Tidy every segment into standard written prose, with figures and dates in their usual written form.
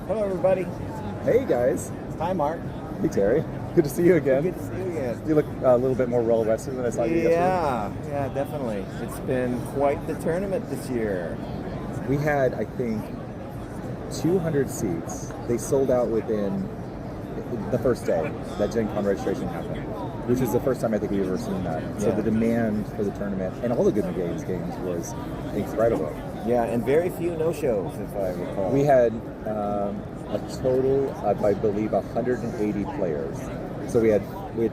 Hello, everybody. Hey guys. Hi, Mark. Hey Terry. Good to see you again. Good to see you again. You look a little bit more well-rested than I saw you yesterday. Yeah, definitely. It's been quite the tournament this year. We had, I think, 200 seats. They sold out within the first day that Gen Con registration happened, which is the first time I think we've ever seen that. So the demand for the tournament and all the Good games was incredible. Yeah, and very few no-shows, if I recall. We had a total of, I believe, 180 players. So we had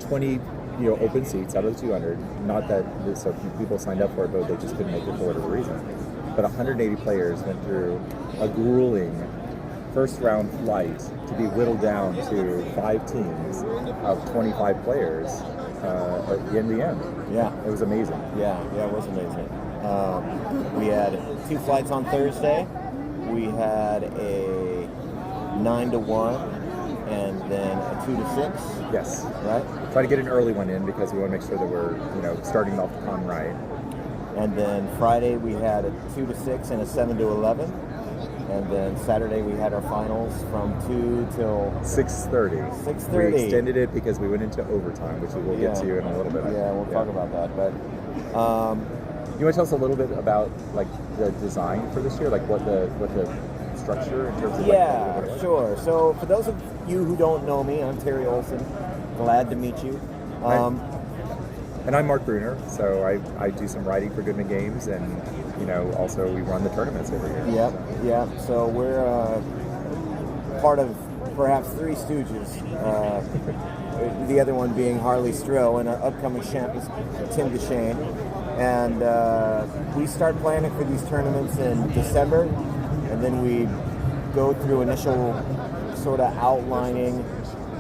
20, open seats out of the 200. Not that so people signed up for it, but they just couldn't make it for whatever reason. But 180 players went through a grueling first round flight to be whittled down to 5 teams of 25 players in the end. Yeah. It was amazing. Yeah, it was amazing. We had 2 flights on Thursday. We had a 9-1 and then a 2-6. Yes. Right? Try to get an early one in because we want to make sure that we're, starting off the con right. And then Friday we had a 2-6 and a 7-11. And then Saturday we had our finals from 2 till 6:30. 6:30. We extended it because we went into overtime, which we will get to in a little bit. Yeah, we'll talk about that. But you want to tell us a little bit about like the design for this year, like what the structure in terms of? Yeah, sure. So for those of you who don't know me, I'm Tery Olsen. Glad to meet you. And I'm Marc Bruner, so I do some writing for Goodman Games, and also we run the tournaments every year. Yep. So we're part of perhaps 3 Stooges. The other one being Harley Strill, and our upcoming champ is Tim DeShane. And we start planning for these tournaments in December, and then we go through initial sort of outlining.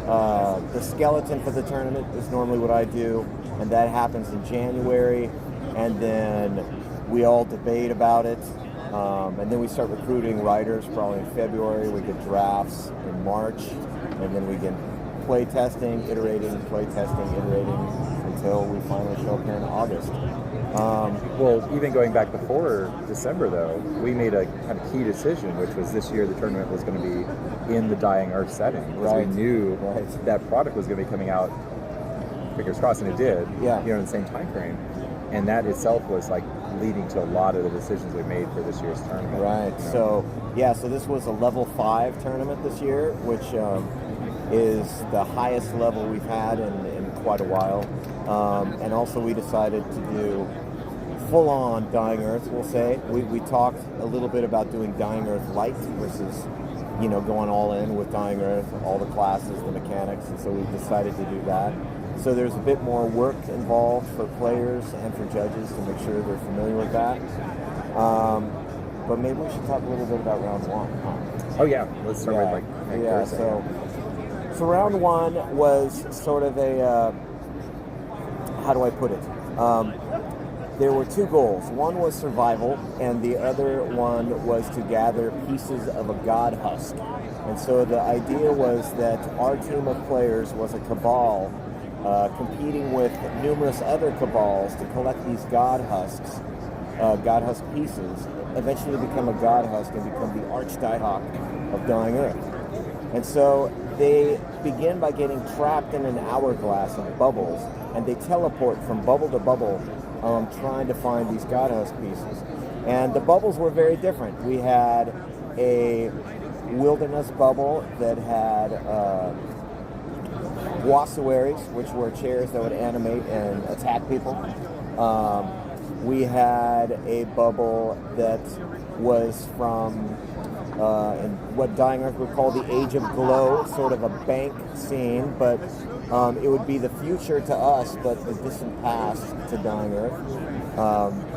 The skeleton for the tournament is normally what I do, and that happens in January, and then we all debate about it, and then we start recruiting writers probably in February. We get drafts in March, and then we get play testing, iterating, until we finally show up here in August. Well, even going back before December, though, we made a kind of key decision, which was this year the tournament was going to be in the Dying Earth setting, because we knew that product was going to be coming out, fingers crossed, and it did, in the same time frame. And that itself was like leading to a lot of the decisions we made for this year's tournament. Right. So this was a level 5 tournament this year, which is the highest level we've had in quite a while. And also we decided to do full-on Dying Earth, we'll say. We talked a little bit about doing Dying Earth Light versus, going all in with Dying Earth, all the classes, the mechanics, and so we decided to do that. So there's a bit more work involved for players and for judges to make sure they're familiar with that. But maybe we should talk a little bit about round 1. Huh? Oh yeah, let's start with Thursday. So round 1 was sort of a, how do I put it? There were 2 goals. One was survival, and the other one was to gather pieces of a god husk. And so the idea was that our team of players was a cabal competing with numerous other cabals to collect these god husk pieces, eventually become a god husk and become the arch diehawk of Dying Earth. And so they begin by getting trapped in an hourglass of bubbles, and they teleport from bubble to bubble, trying to find these god husk pieces. And the bubbles were very different. We had a wilderness bubble that had ossuaries, which were chairs that would animate and attack people. We had a bubble that was from in what Dying Earth would call the Age of Glow, sort of a bank scene, but it would be the future to us, but the distant past to Dying Earth.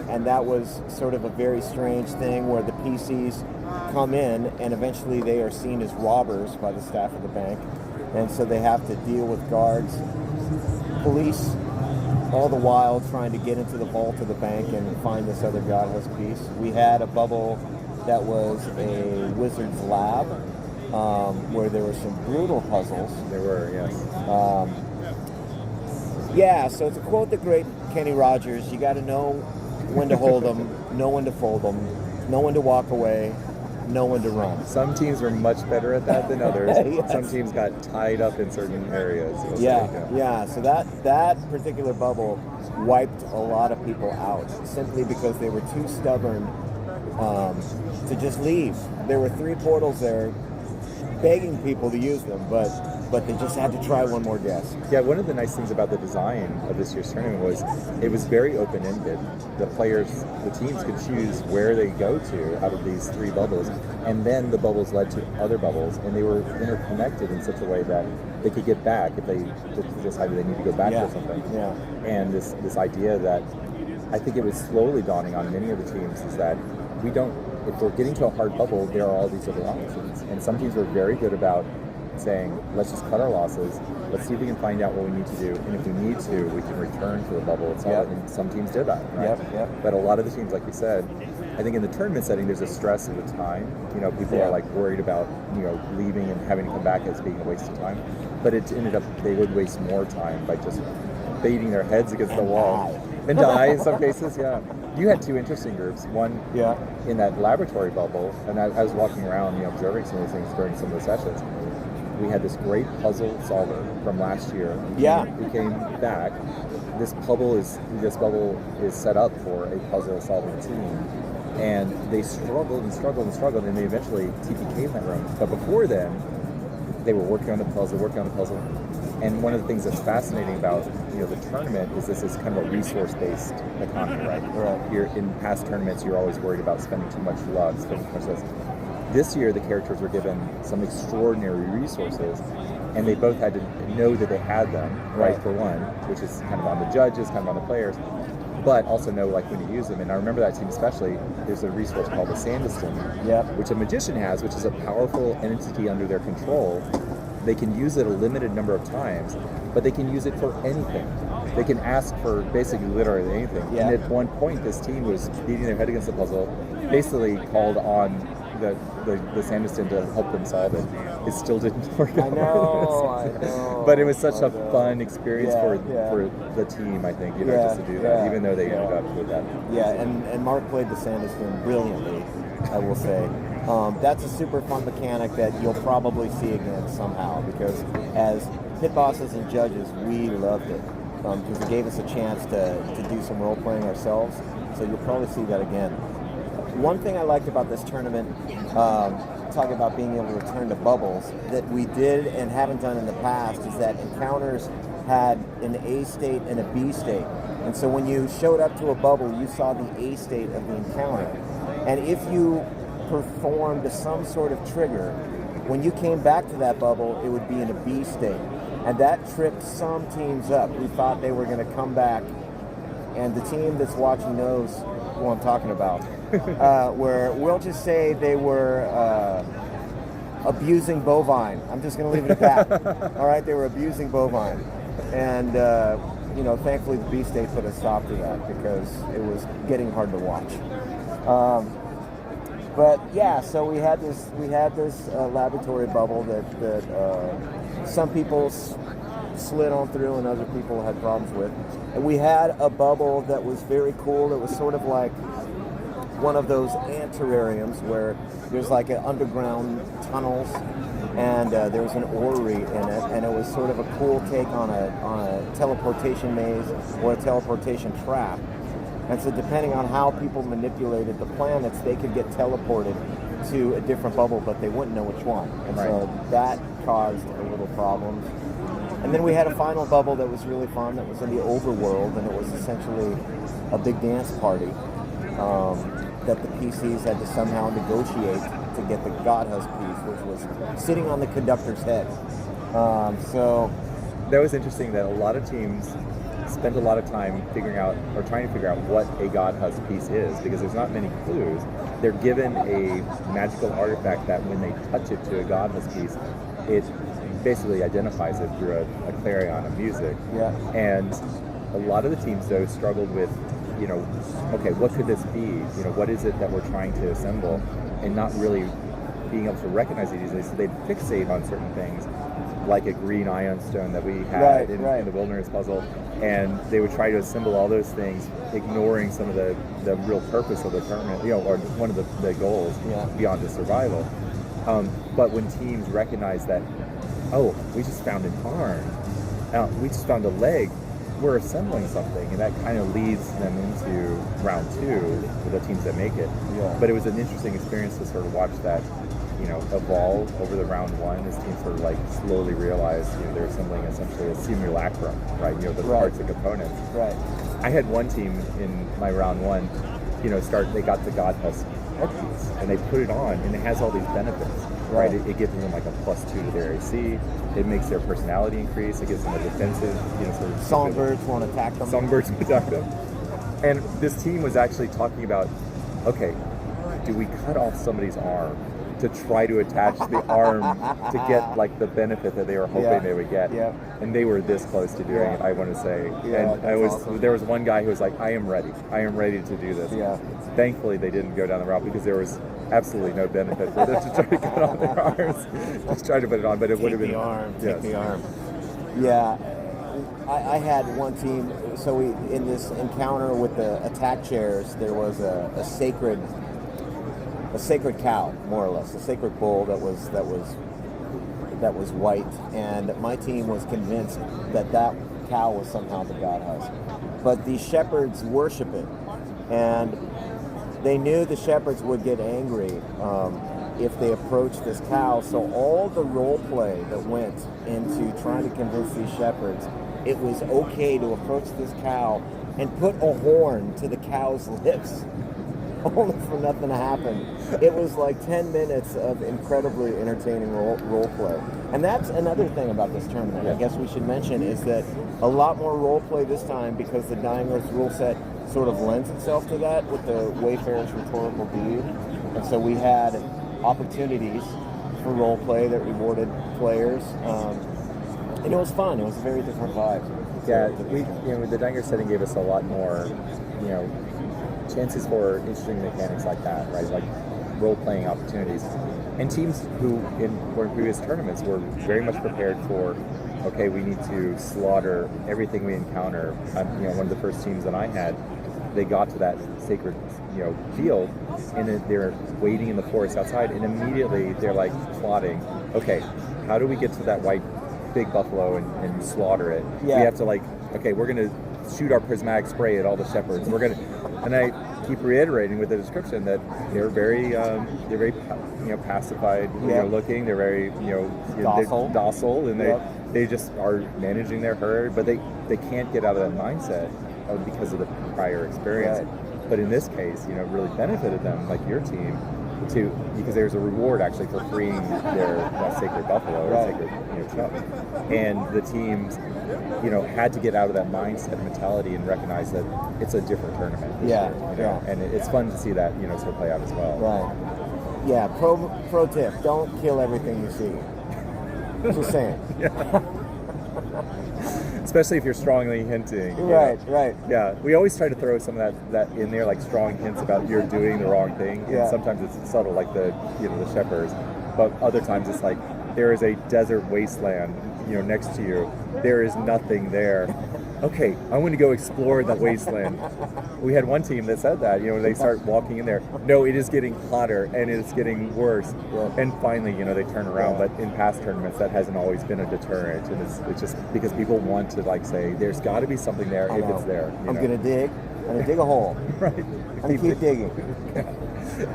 And that was sort of a very strange thing where the PCs come in and eventually they are seen as robbers by the staff of the bank. And so they have to deal with guards, police, all the while trying to get into the vault of the bank and find this other god husk piece. We had a bubble that was a wizard's lab, where there were some brutal puzzles. There were, yes. So to quote the great Kenny Rogers, you got to know when to hold them, know when to fold them, know when to walk away, no one to run. Some teams were much better at that than others. Yes. Some teams got tied up in certain areas. Yeah. So that particular bubble wiped a lot of people out simply because they were too stubborn to just leave. There were 3 portals there begging people to use them, but they just had to try one more guess. Yeah, one of the nice things about the design of this year's tournament was it was very open-ended. The teams could choose where they go to out of these 3 bubbles, and then the bubbles led to other bubbles, and they were interconnected in such a way that they could get back if they decided they need to go back or something. Yeah. And this idea that I think it was slowly dawning on many of the teams is that if we're getting to a hard bubble, there are all these other options. And some teams were very good about saying, let's just cut our losses, let's see if we can find out what we need to do, and if we need to, we can return to the bubble itself. And some teams did that, right? Yep. But a lot of the teams, like you said, I think in the tournament setting, there's a stress of the time. People are like worried about, leaving and having to come back as being a waste of time. But it ended up, they would waste more time by just beating their heads against the wall. And die in some cases, yeah. You had 2 interesting groups. One in that laboratory bubble, and I was walking around, observing some of these things during some of the sessions. We had this great puzzle solver from last year. Who came back. This bubble is set up for a puzzle solving team, and they struggled, and they eventually TPK'd that room. But before then, they were working on the puzzle. And one of the things that's fascinating about the tournament is this is kind of a resource-based economy, right? You're in past tournaments, you're always worried about spending too much luck, spending too much this. This year, the characters were given some extraordinary resources, and they both had to know that they had them, right? For one, which is kind of on the judges, kind of on the players, but also know when to use them. And I remember that team especially. There's a resource called the Sandiston, which a magician has, which is a powerful entity under their control. They can use it a limited number of times, but they can use it for anything. They can ask for basically literally anything. And at one point, this team was beating their head against the puzzle, basically called on the Sanderson to help them solve it. It still didn't work out. I know. But it was such a fun experience for the team, I think, just to do that, even though they ended up with that. Yeah, and Mark played the Sanderson brilliantly, I will say. That's a super fun mechanic that you'll probably see again somehow, because as pit bosses and judges, we loved it because it gave us a chance to do some role playing ourselves. So you'll probably see that again. One thing I liked about this tournament, talking about being able to return to bubbles, that we did and haven't done in the past, is that encounters had an A state and a B state. And so when you showed up to a bubble, you saw the A state of the encounter. And if you performed some sort of trigger, when you came back to that bubble, it would be in a B state. And that tripped some teams up. We thought they were going to come back, and the team that's watching knows who I'm talking about, where we'll just say they were abusing bovine. I'm just going to leave it at that. All right, they were abusing bovine. And, thankfully the B state put a stop to that because it was getting hard to watch. But yeah, so we had this laboratory bubble that some people slid on through and other people had problems with. And we had a bubble that was very cool. It was sort of like one of those ant terrariums where there's like an underground tunnels, and there was an orrery in it, and it was sort of a cool take on a teleportation maze or a teleportation trap. And so depending on how people manipulated the planets, they could get teleported to a different bubble, but they wouldn't know which one. And so that caused a little problem. And then we had a final bubble that was really fun, that was in the overworld, and it was essentially a big dance party that the PCs had to somehow negotiate to get the God Husk piece, which was sitting on the conductor's head. So that was interesting that a lot of teams spent a lot of time trying to figure out what a God Husk piece is, because there's not many clues. They're given a magical artifact that when they touch it to a God Husk piece, it basically identifies it through a clarion of music. Yeah. And a lot of the teams, though, struggled with, okay, what could this be? What is it that we're trying to assemble? And not really being able to recognize it easily. So they'd fixate on certain things. like a green ion stone that we had in the wilderness puzzle, and they would try to assemble all those things, ignoring some of the real purpose of the tournament, or one of the goals beyond just survival. But when teams recognize that, oh, we just found an arm, we just found a leg, we're assembling something, and that kind of leads them into round 2 for the teams that make it. But it was an interesting experience to sort of watch that evolve over the round 1 as teams sort of like slowly realize they're assembling essentially a simulacrum, right? The parts and components. Right. I had one team in my round 1, they got the God Husk headpiece and they put it on, and it has all these benefits, right? It gives them like a +2 to their AC. It makes their personality increase. It gives them a defensive, sort of. Songbirds won't attack them. Songbirds won't attack them. And this team was actually talking about, okay, do we cut off somebody's arm to try to attach the arm to get like the benefit that they were hoping they would get? And they were this close to doing it, I want to say. And awesome. There was one guy who was like, I am ready to do this. Thankfully they didn't go down the route, because there was absolutely no benefit for them to try to cut off their arms. Just try to put it on, but it would have been take the arm. Yeah. I had one team, so we, in this encounter with the attack chairs, there was a sacred cow, more or less, a sacred bull that was white, and my team was convinced that cow was somehow the God Husk. But the shepherds worship it, and they knew the shepherds would get angry if they approached this cow. So all the role play that went into trying to convince these shepherds it was okay to approach this cow and put a horn to the cow's lips, only for nothing to happen. It was like 10 minutes of incredibly entertaining role play. And that's another thing about this tournament, I guess we should mention, is that a lot more role play this time, because the Dying Earth rule set sort of lends itself to that with the Wayfarer's Rhetorical Deed. And so we had opportunities for role play that rewarded players. And it was fun. It was a very different vibe. Yeah, the Dying Earth setting gave us a lot more, chances for interesting mechanics like that, right? Like role-playing opportunities. And teams who, in previous tournaments, were very much prepared for, okay, we need to slaughter everything we encounter. One of the first teams that I had, they got to that sacred, field, and they're waiting in the forest outside, and immediately they're like plotting, okay, how do we get to that white big buffalo and slaughter it? We have to we're going to shoot our prismatic spray at all the shepherds. And I keep reiterating with the description that they're very pacified, looking. They're very, docile, and they just are managing their herd, but they can't get out of that mindset because of the prior experience. Right. But in this case, it really benefited them, like your team, because there's a reward actually for freeing that sacred buffalo or sacred chuck, and the teams had to get out of that mindset mentality and recognize that it's a different tournament this year, and it's fun to see that sort of play out as well. Right. Yeah. Pro tip: don't kill everything you see. Just saying. Especially if you're strongly hinting. Right. Yeah, we always try to throw some of that in there, like strong hints about you're doing the wrong thing. And sometimes it's subtle, like the shepherds, but other times it's like there is a desert wasteland, next to you. There is nothing there. Okay, I'm going to go explore the wasteland. We had one team that said that, they start walking in there. No, it is getting hotter and it's getting worse. And finally, they turn around. But in past tournaments, that hasn't always been a deterrent. And it's just because people want to say, there's got to be something there if it's there. I'm going to dig. I'm going to dig a hole. Right. I'm going to keep digging.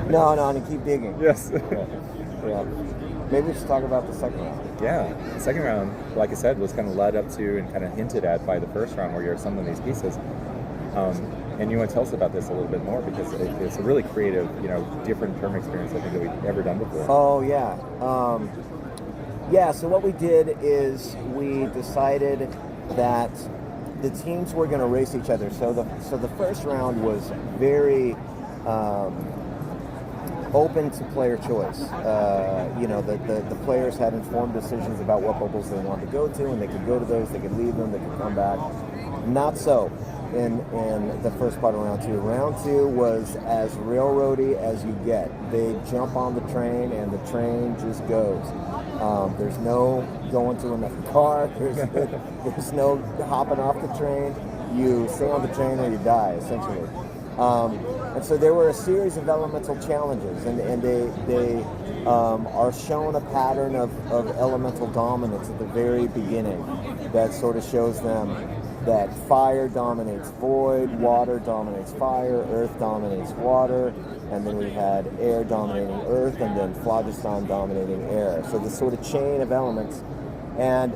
No, I'm going to keep digging. Yes. Yeah. Maybe we should talk about the second round. Yeah, the second round, like I said, was kind of led up to and kind of hinted at by the first round, where you're assembling these pieces. And you want to tell us about this a little bit more, because it's a really creative, different term experience I think that we've ever done before. Oh yeah, So what we did is we decided that the teams were going to race each other. So the first round was very open to player choice. The players had informed decisions about what bubbles they wanted to go to, and they could go to those, they could leave them, they could come back. Not so in the first part of round two. Round two was as railroady as you get. They jump on the train and the train just goes. There's no going to another car. There's no hopping off the train. You stay on the train or you die, essentially. And so there were a series of elemental challenges, and they are shown a pattern of elemental dominance at the very beginning that sort of shows them that fire dominates void, water dominates fire, earth dominates water, and then we had air dominating earth, and then phlogiston dominating air. So this sort of chain of elements. And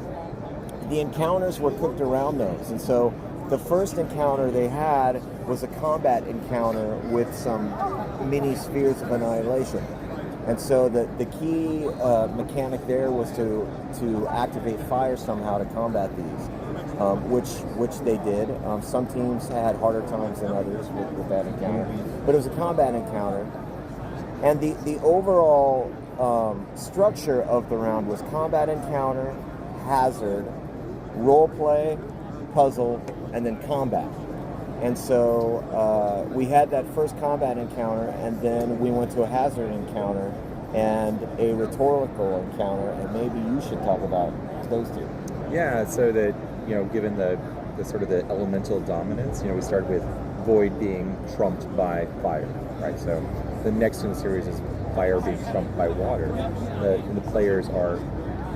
the encounters were cooked around those. And so the first encounter they had was a combat encounter with some mini spheres of annihilation. And so the key mechanic there was to activate fire somehow to combat these, which they did. Some teams had harder times than others with that encounter, but it was a combat encounter. And the overall structure of the round was combat encounter, hazard, role play, puzzle, and then combat. And so we had that first combat encounter, and then we went to a hazard encounter and a rhetorical encounter, and maybe you should talk about those two. Yeah, so that, given the sort of the elemental dominance, we started with void being trumped by fire, right? So the next in the series is fire being trumped by water. The players are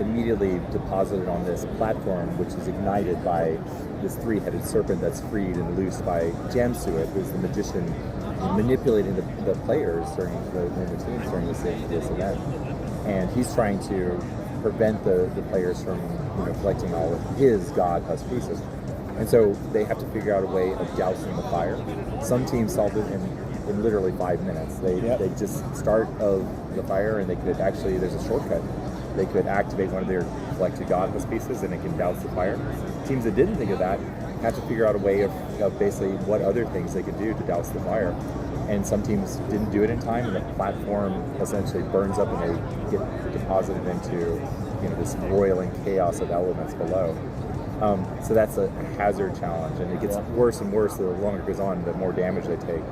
immediately deposited on this platform, which is ignited by this three-headed serpent that's freed and loosed by Jamsuit, who's the magician manipulating the players during the teams during this event. And he's trying to prevent the players from collecting all of his god pieces. And so they have to figure out a way of dousing the fire. Some teams solve it in literally 5 minutes. They just start of the fire, and they could actually, there's a shortcut. They could activate one of their collected god pieces, and it can douse the fire. Teams that didn't think of that had to figure out a way of basically what other things they could do to douse the fire. And some teams didn't do it in time, and the platform essentially burns up, and they get deposited into this roiling chaos of elements below. So that's a hazard challenge, and it gets worse and worse the longer it goes on, the more damage they take.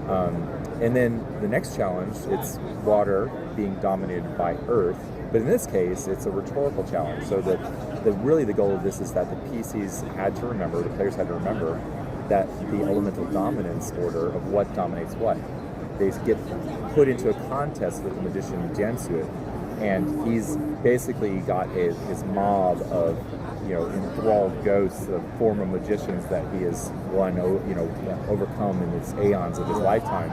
And then the next challenge, it's water being dominated by earth. But in this case, it's a rhetorical challenge. So that really the goal of this is that the PCs had to remember, the players had to remember, that the elemental dominance order of what dominates what. They get put into a contest with the magician Jamsuit, and he's basically got his mob of enthralled ghosts of former magicians that he has overcome in its aeons of his lifetime.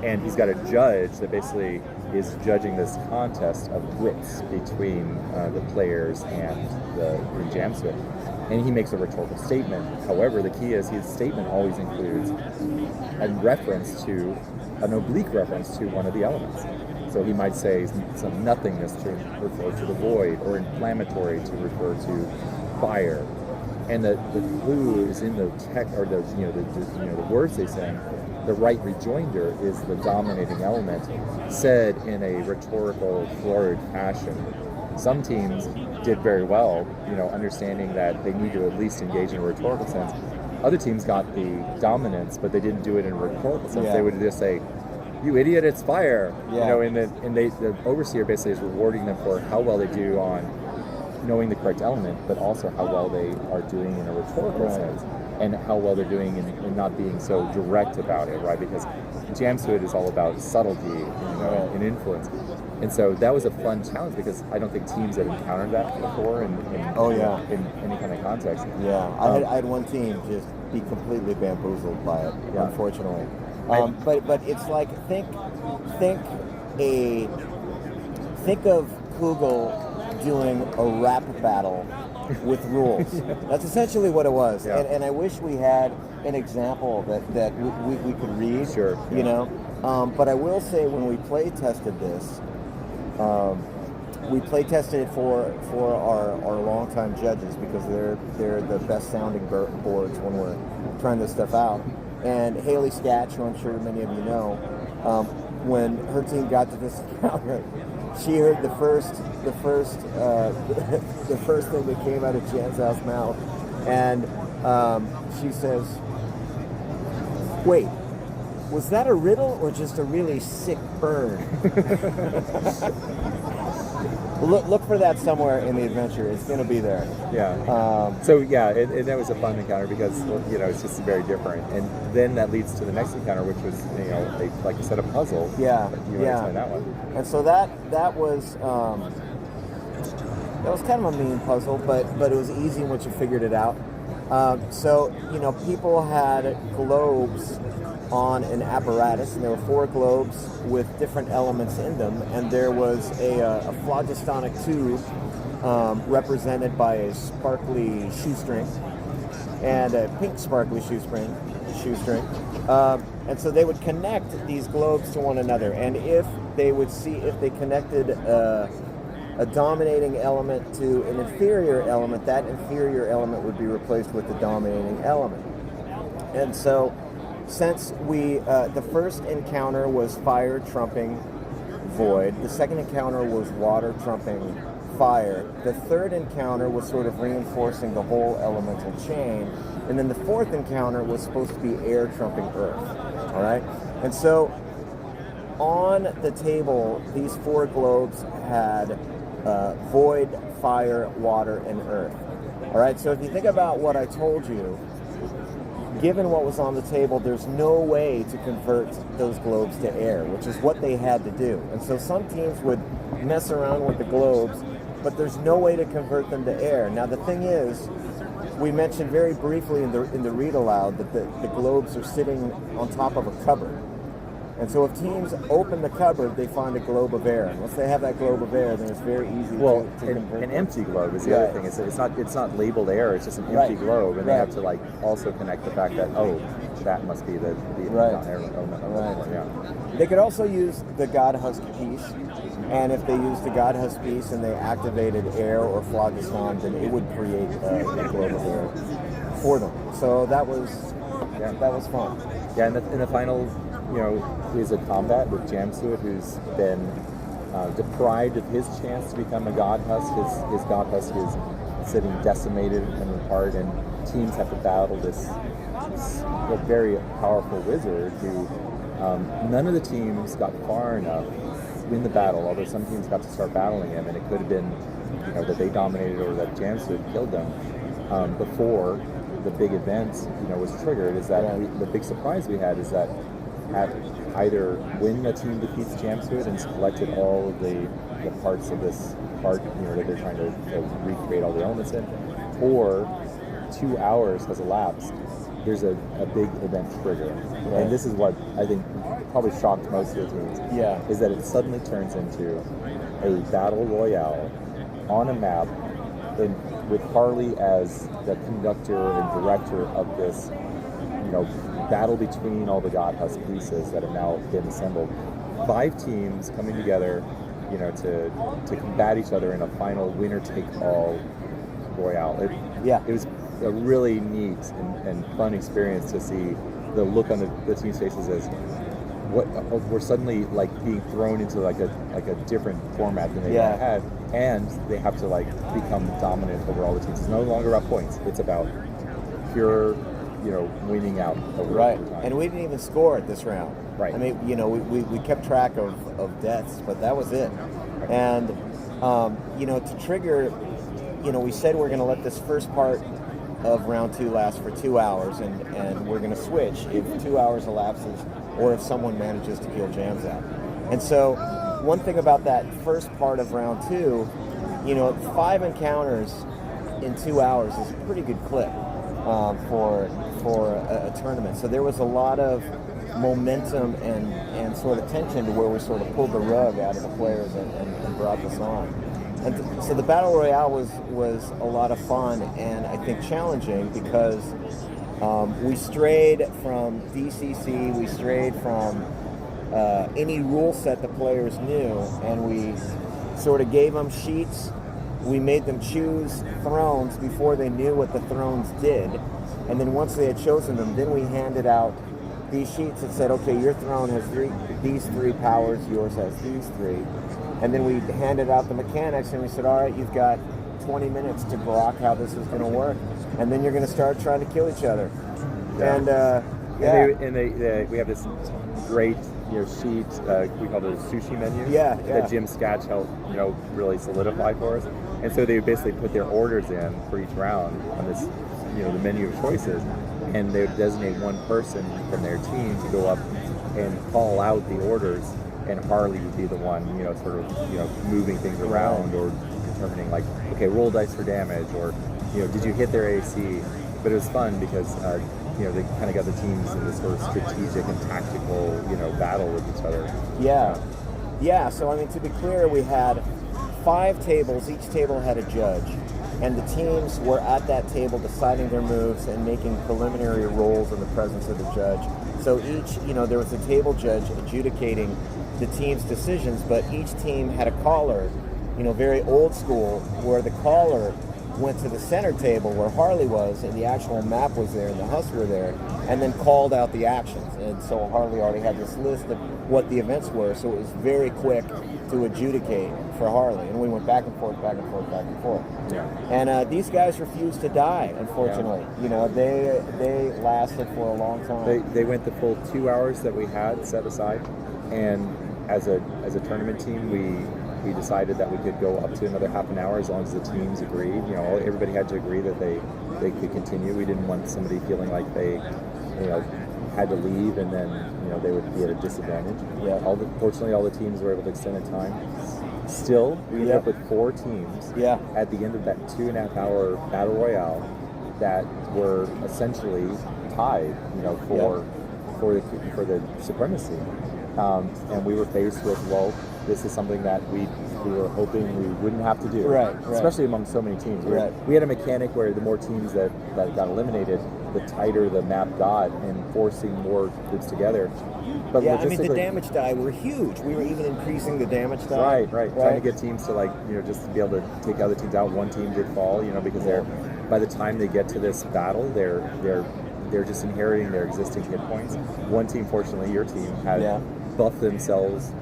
And he's got a judge that basically is judging this contest of wits between the players and the Jamsuit. And he makes a rhetorical statement. However, the key is his statement always includes an oblique reference to one of the elements. So he might say some nothingness to refer to the void, or inflammatory to refer to fire. And the clue is in the text, or the words they say. The right rejoinder is the dominating element, said in a rhetorical, florid fashion. Some teams did very well, understanding that they need to at least engage in a rhetorical sense. Other teams got the dominance, but they didn't do it in a rhetorical sense. Yeah. They would just say, "You idiot, it's fire!" Yeah. The overseer basically is rewarding them for how well they do on knowing the correct element, but also how well they are doing in a rhetorical sense, and how well they're doing in not being so direct about it, right? Because Jamsuit is all about subtlety, and influence. And so that was a fun challenge, because I don't think teams have encountered that before in any kind of context. Yeah, I had one team just be completely bamboozled by it, unfortunately. But it's like think of Kugel doing a rap battle with rules. That's essentially what it was. Yeah. And I wish we had an example that we could read. Sure. But I will say, when we play tested this, we play tested it for our longtime judges, because they're the best sounding boards when we're trying this stuff out. And Haley Skatch, who I'm sure many of you know, when her team got to this encounter, she heard the first thing that came out of Janzau's mouth, and she says, "Wait, was that a riddle or just a really sick burn?" Look for that somewhere in the adventure. It's going to be there. Yeah. So yeah, and that was a fun encounter because it's just very different. And then that leads to the next encounter, which was like a set of puzzle. Yeah. You want to explain that one? And so that was kind of a mean puzzle, but it was easy once you figured it out. So people had globes on an apparatus, and there were 4 globes with different elements in them, and there was a phlogistonic tube represented by a sparkly shoestring and a pink sparkly shoestring. And so they would connect these globes to one another, and if they connected a dominating element to an inferior element, that inferior element would be replaced with the dominating element. And so since the first encounter was fire trumping void, the second encounter was water trumping fire, the third encounter was sort of reinforcing the whole elemental chain, and then the fourth encounter was supposed to be air trumping earth. All right? And so on the table, these 4 globes had void, fire, water, and earth. All right? So if you think about what I told you, given what was on the table, there's no way to convert those globes to air, which is what they had to do. And so some teams would mess around with the globes, but there's no way to convert them to air. Now the thing is, we mentioned very briefly in the read aloud that the globes are sitting on top of a cupboard. And so if teams open the cupboard, they find a globe of air. And once they have that globe of air, then it's very easy to convert an empty globe is the other thing. It's not labeled air, it's just an empty globe. And they have to also connect the fact that, that must be the air. Yeah. They could also use the God Husk piece. And if they used the God Husk piece and they activated air or phlogiston, then it would create a globe of air for them. So that was fun. Yeah, and in the final, is a combat with Jamsuit, who's been deprived of his chance to become a God Husk. His God Husk is sitting decimated and apart, and teams have to battle this very powerful wizard who none of the teams got far enough in the battle, although some teams got to start battling him, and it could have been that they dominated or that Jamsuit killed them before the big event was triggered. Is that the big surprise we had is that either when the team defeats Jamsuit and collected all of the parts of this part that they're trying to recreate all the elements in, or 2 hours has elapsed, there's a big event trigger. Right. And this is what I think probably shocked most of the teams. Yeah. Is that it suddenly turns into a battle royale on a map, and with Harley as the conductor and director of this, battle between all the God Husk pieces that have now been assembled. 5 teams coming together, to combat each other in a final winner-take-all royale. It was a really neat and fun experience to see the look on the team's faces as we're suddenly being thrown into a different format than they had, and they have to become dominant over all the teams. It's no longer about points; it's about pure, winning out over time. And we didn't even score at this round. Right. I mean, we kept track of deaths, but that was it. And to trigger, we said we're going to let this first part of round 2 last for 2 hours, and we're going to switch if 2 hours elapses or if someone manages to kill Jams out. And so one thing about that first part of round 2, 5 encounters in 2 hours is a pretty good clip for a tournament. So there was a lot of momentum and sort of tension to where we sort of pulled the rug out of the players and brought this on. And so the Battle Royale was a lot of fun and I think challenging because we strayed from DCC, we strayed from any rule set the players knew, and we sort of gave them sheets. We made them choose thrones before they knew what the thrones did. And then once they had chosen them, then we handed out these sheets that said, okay, your throne has these 3 powers, yours has these 3. And then we handed out the mechanics and we said, all right, you've got 20 minutes to grok how this is going to work. And then you're going to start trying to kill each other. Yeah. And we have this great sheet. We called it a sushi menu. Yeah. That Jim Sketch helped really solidify for us. And so they would basically put their orders in for each round on this the menu of choices, and they would designate one person from their team to go up and call out the orders, and Harley would be the one sort of moving things around or determining like, okay, roll dice for damage, or did you hit their AC? But it was fun because they kind of got the teams in this sort of strategic and tactical battle with each other. Yeah. So I mean, to be clear, we had 5 tables. Each table had a judge, and the teams were at that table deciding their moves and making preliminary rolls in the presence of the judge. So each, there was a table judge adjudicating the team's decisions, but each team had a caller, very old school, where the caller went to the center table where Harley was, and the actual map was there, and the husks were there, and then called out the actions. And so Harley already had this list of what the events were, so it was very quick to adjudicate for Harley. And we went back and forth, back and forth, back and forth. Yeah. And these guys refused to die, unfortunately. Yeah. They lasted for a long time. They went the full 2 hours that we had set aside, and as a tournament team, we decided that we could go up to another half an hour as long as the teams agreed. Everybody had to agree that they could continue. We didn't want somebody feeling like they, had to leave and then, they would be at a disadvantage. Yeah. Fortunately, all the teams were able to extend the time. Still, we ended up with 4 teams at the end of that 2.5 hour battle royale that were essentially tied, for the supremacy. And we were faced with, this is something that we were hoping we wouldn't have to do, right. Especially among so many teams. We had a mechanic where the more teams that got eliminated, the tighter the map got, and forcing more groups together. But I mean, the damage die were huge. We were even increasing the damage die. Right. Trying to get teams to just to be able to take other teams out. One team did fall, because by the time they get to this battle, they're just inheriting their existing hit points. One team, fortunately, your team had buffed themselves,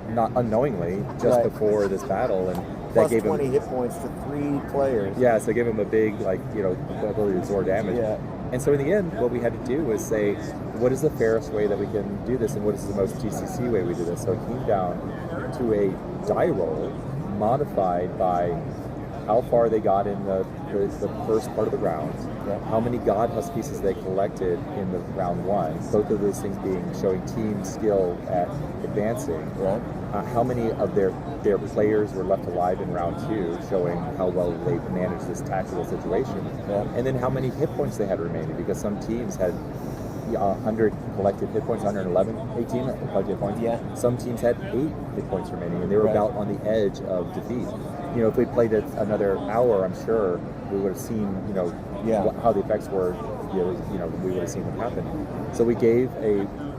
not unknowingly, just before this battle, and plus that gave 20 them hit points to 3 players. Yeah, so it gave them a big, ability to absorb damage. Yeah. And so in the end, what we had to do was say, what is the fairest way that we can do this, and what is the most GCC way we do this? So it came down to a die roll modified by how far they got in the first part of the round, how many God Husk pieces they collected in the round 1, both of those things being showing team skill at advancing, how many of their players were left alive in round 2, showing how well they managed this tactical situation, and then how many hit points they had remaining, because some teams had 100 collected hit points, 111, 18 collected hit points. Yeah. Some teams had 8 hit points remaining, and they were about on the edge of defeat. If we played it another hour, I'm sure we would have seen, how the effects were. We would have seen what happened. So we gave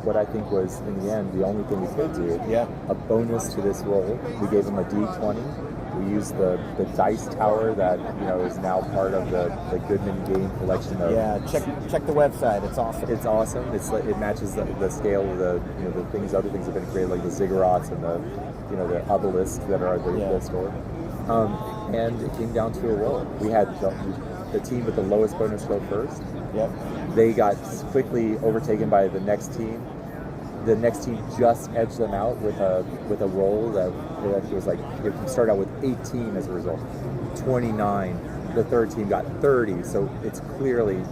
what I think was, in the end, the only thing we could do. A bonus to this roll. We gave them a D20. We used the dice tower that is now part of the Goodman game collection of. Check the website. It's awesome. It's awesome. It matches the scale of the other things have been created, like the ziggurats and the obelisks that are at the store. And it came down to a roll. We had the team with the lowest bonus roll first. They got quickly overtaken by the next team. The next team just edged them out with a roll that was like, it started out with 18 as a result, 29. The third team got 30, so it's clearly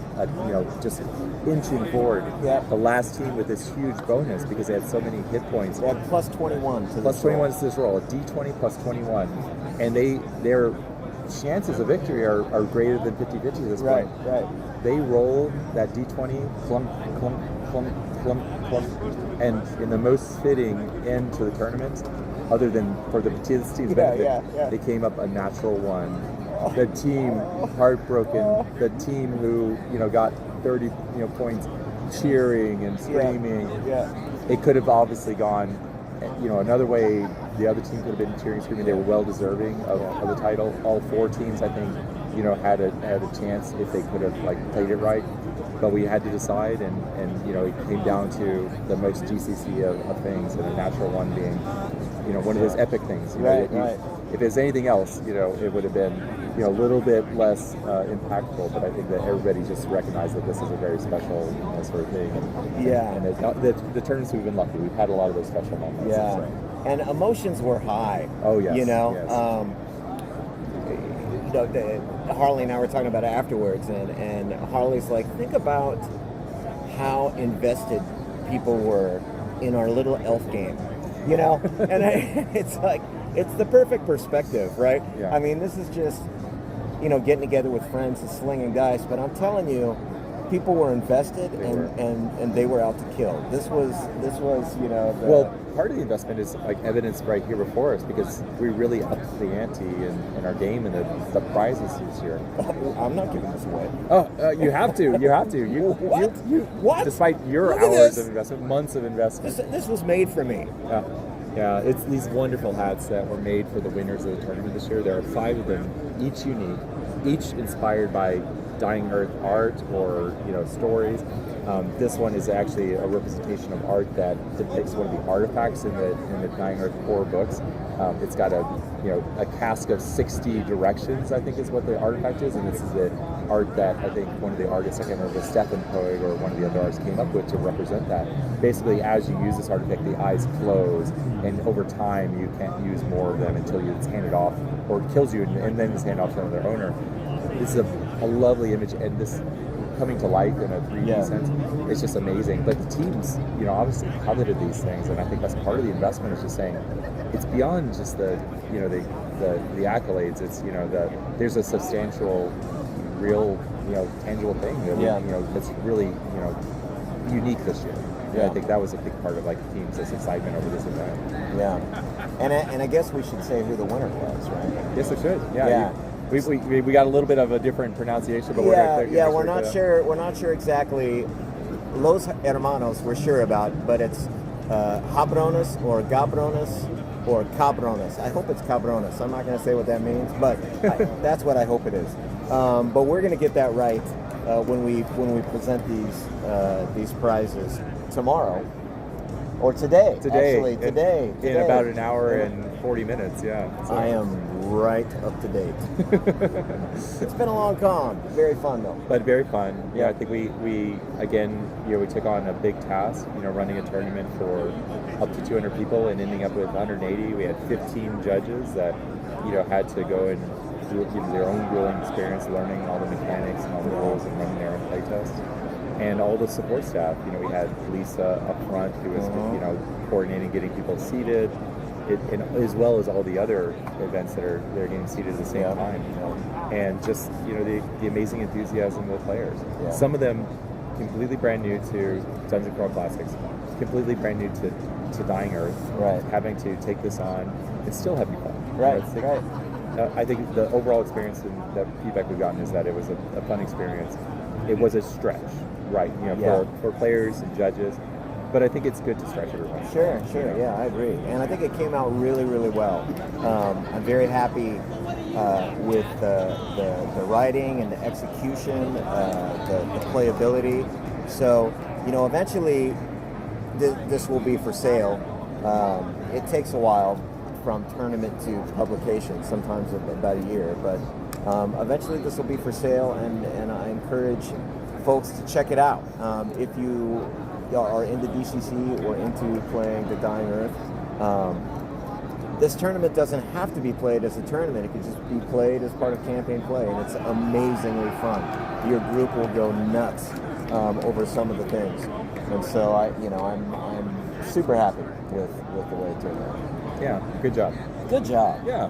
just inching forward. The last team with this huge bonus, because they had so many hit points. They had plus 21 to plus 21 to this roll, a D20 plus 21, and their chances of victory are greater than 50-50 at this point. Right. They roll that D20, clunk, clunk, clunk, clunk, clunk, and in the most fitting end to the tournament, other than for the team's benefit, they came up a natural 1. The team heartbroken, the team who got 30 points, cheering and screaming. It could have obviously gone another way. The other team could have been cheering, screaming. They were well deserving of the title. All 4 teams, I think, had a chance if they could have played it right. But we had to decide, and it came down to the most GCC of things, and a natural one being one of those epic things. Right. If there's anything else, it would have been, a little bit less impactful. But I think that everybody just recognized that this is a very special sort of thing. And the tournaments we've been lucky. We've had a lot of those special moments. Yeah. So. And emotions were high. Oh yes. Yes. Harley and I were talking about it afterwards, and Harley's like, think about how invested people were in our little elf game, and it's like, it's the perfect perspective, right? Yeah. I mean, this is just, getting together with friends and slinging dice, but I'm telling you, people were invested and they were out to kill. This was well, part of the investment is like evidenced right here before us, because we really upped the ante in our game and the prizes this year. I'm not giving this away. Oh, you have to. What? Despite your Look at hours this. of investment, months of investment. This was made for me. Yeah, it's these wonderful hats that were made for the winners of the tournament this year. There are 5 of them, each unique, each inspired by Dying Earth art or stories. This one is actually a representation of art that depicts one of the artifacts in the Dying Earth core books. It's got a cask of 60 directions, I think is what the artifact is, and this is the art that I think one of the artists, I can't remember, Stefan Poig or one of the other artists came up with to represent that. Basically, as you use this artifact, the eyes close, and over time you can't use more of them until it's handed off, or it kills you, and then it's handed off to another owner. This is a lovely image, and this coming to life in a 3D sense, it's just amazing. But the teams, obviously coveted these things, and I think that's part of the investment, is just saying it's beyond just the accolades. It's there's a substantial, real, tangible thing that that's really unique this year. Yeah, I think that was a big part of the team's excitement over this event. Yeah, and I guess we should say who the winner was, right? Yes, it should. Yeah. We got a little bit of a different pronunciation, but we're not sure. We're not sure exactly. Los Hermanos we're sure about, but it's Habrones or Gabrones or Cabrones. I hope it's Cabrones. I'm not going to say what that means, but that's what I hope it is. But we're going to get that right when we present these prizes tomorrow. Or today. Actually, today. In about an hour and 40 minutes, yeah. So. I am right up to date. It's been a long con. Very fun, though. But very fun. Yeah, I think we again, we took on a big task, running a tournament for up to 200 people and ending up with 180. We had 15 judges that, had to go and do their own ruling experience, learning all the mechanics and all the rules and running their own playtests. And all the support staff, we had Lisa up front who was, coordinating, getting people seated, and as well as all the other events they're getting seated at the same time. And just, the amazing enthusiasm of the players. Yeah. Some of them completely brand new to Dungeon Crawl Classics, completely brand new to Dying Earth, having to take this on and still having fun. Right. I think the overall experience and the feedback we've gotten is that it was a fun experience. It was a stretch. Right, for players and judges, but I think it's good to stretch everyone. Sure, yeah, I agree, and I think it came out really, really well. I'm very happy with the writing and the execution, the playability. So, eventually, this will be for sale. It takes a while from tournament to publication, sometimes about a year, but eventually this will be for sale, and I encourage folks to check it out. If you are into DCC or into playing the Dying Earth, this tournament doesn't have to be played as a tournament. It could just be played as part of campaign play, and it's amazingly fun. Your group will go nuts over some of the things, and so I'm super happy with the way it turned out. Yeah, good job. Good job. Yeah.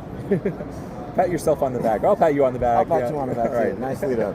Pat yourself on the back. I'll pat you on the back. I'll pat you on the back too. Right. Nicely done.